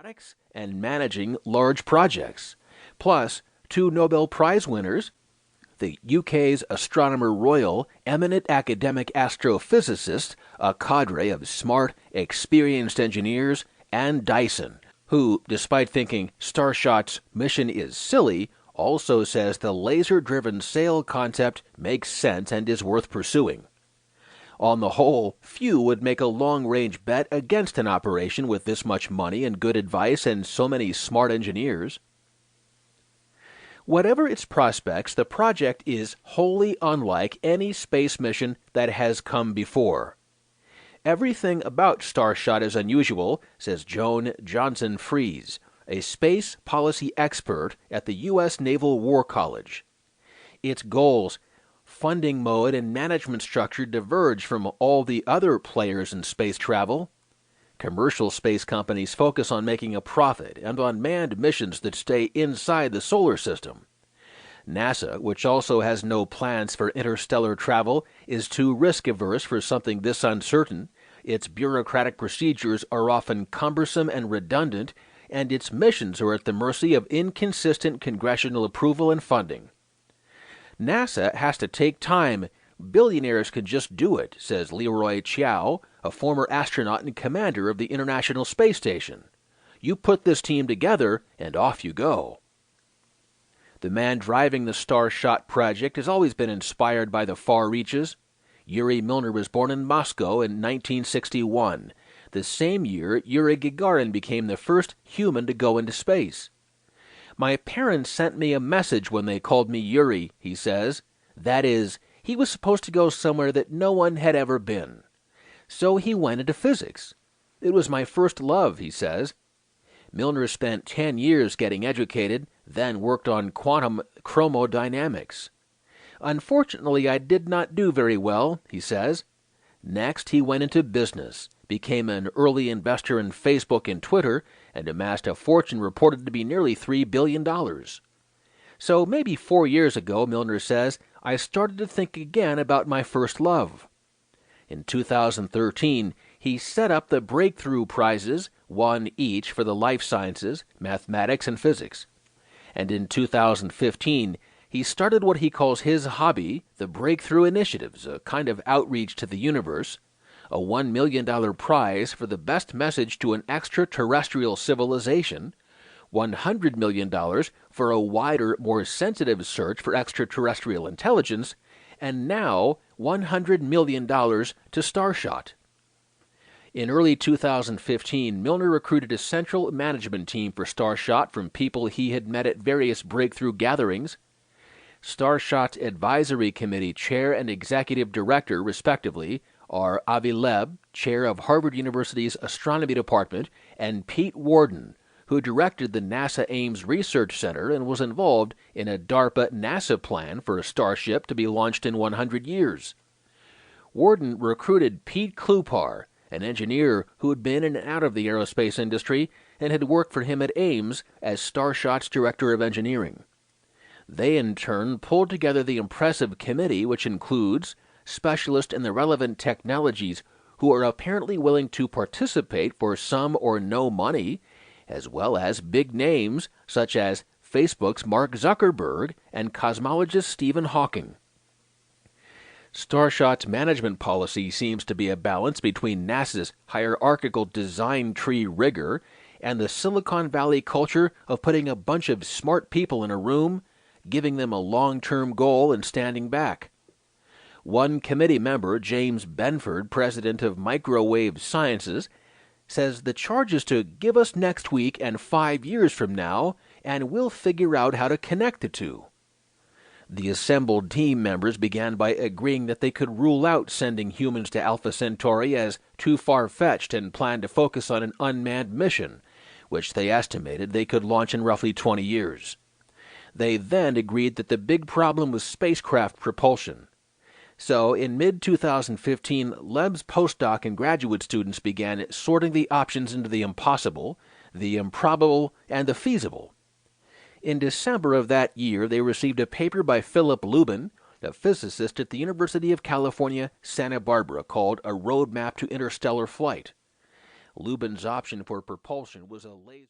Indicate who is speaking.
Speaker 1: aeronautics and managing large projects, plus 2 Nobel Prize winners, the UK's Astronomer Royal, eminent academic astrophysicist, a cadre of smart, experienced engineers, and Dyson, who, despite thinking Starshot's mission is silly, also says the laser-driven sail concept makes sense and is worth pursuing. On the whole, few would make a long-range bet against an operation with this much money and good advice and so many smart engineers. Whatever its prospects, the project is wholly unlike any space mission that has come before. Everything about Starshot is unusual, says Joan Johnson-Fries, a space policy expert at the U.S. Naval War College. Its goals, funding mode, and management structure diverge from all the other players in space travel. Commercial space companies focus on making a profit and on manned missions that stay inside the solar system. NASA, which also has no plans for interstellar travel, is too risk-averse for something this uncertain. Its bureaucratic procedures are often cumbersome and redundant, and its missions are at the mercy of inconsistent congressional approval and funding. NASA has to take time. Billionaires can just do it, says Leroy Chiao, a former astronaut and commander of the International Space Station. You put this team together, and off you go. The man driving the Starshot project has always been inspired by the far reaches. Yuri Milner was born in Moscow in 1961. The same year, Yuri Gagarin became the first human to go into space. My parents sent me a message when they called me Yuri, he says. That is, he was supposed to go somewhere that no one had ever been. So he went into physics. It was my first love, he says. Milner spent 10 years getting educated, then worked on quantum chromodynamics. Unfortunately, I did not do very well, he says. Next, he went into business, became an early investor in Facebook and Twitter, and amassed a fortune reported to be nearly $3 billion. So maybe 4 years ago, Milner says, I started to think again about my first love. In 2013, he set up the Breakthrough Prizes, one each for the life sciences, mathematics, and physics. And in 2015, he started what he calls his hobby, the Breakthrough Initiatives, a kind of outreach to the universe, a $1 million prize for the best message to an extraterrestrial civilization, $100 million for a wider, more sensitive search for extraterrestrial intelligence, and now $100 million to Starshot. In early 2015, Milner recruited a central management team for Starshot from people he had met at various breakthrough gatherings. Starshot's Advisory Committee Chair and Executive Director, respectively, are Avi Loeb, Chair of Harvard University's Astronomy Department, and Pete Worden, who directed the NASA Ames Research Center and was involved in a DARPA-NASA plan for a Starship to be launched in 100 years. Worden recruited Pete Klupar, an engineer who had been in and out of the aerospace industry and had worked for him at Ames as Starshot's Director of Engineering. They, in turn, pulled together the impressive committee, which includes specialists in the relevant technologies who are apparently willing to participate for some or no money, as well as big names such as Facebook's Mark Zuckerberg and cosmologist Stephen Hawking. Starshot's management policy seems to be a balance between NASA's hierarchical design tree rigor and the Silicon Valley culture of putting a bunch of smart people in a room, giving them a long-term goal, and standing back. One committee member, James Benford, president of Microwave Sciences, says the charge is to give us next week and 5 years from now, and we'll figure out how to connect the two. The assembled team members began by agreeing that they could rule out sending humans to Alpha Centauri as too far-fetched and planned to focus on an unmanned mission, which they estimated they could launch in roughly 20 years. They then agreed that the big problem was spacecraft propulsion. So, in mid-2015, Leb's postdoc and graduate students began sorting the options into the impossible, the improbable, and the feasible. In December of that year, they received a paper by Philip Lubin, a physicist at the University of California, Santa Barbara, called A Roadmap to Interstellar Flight. Lubin's option for propulsion was a laser.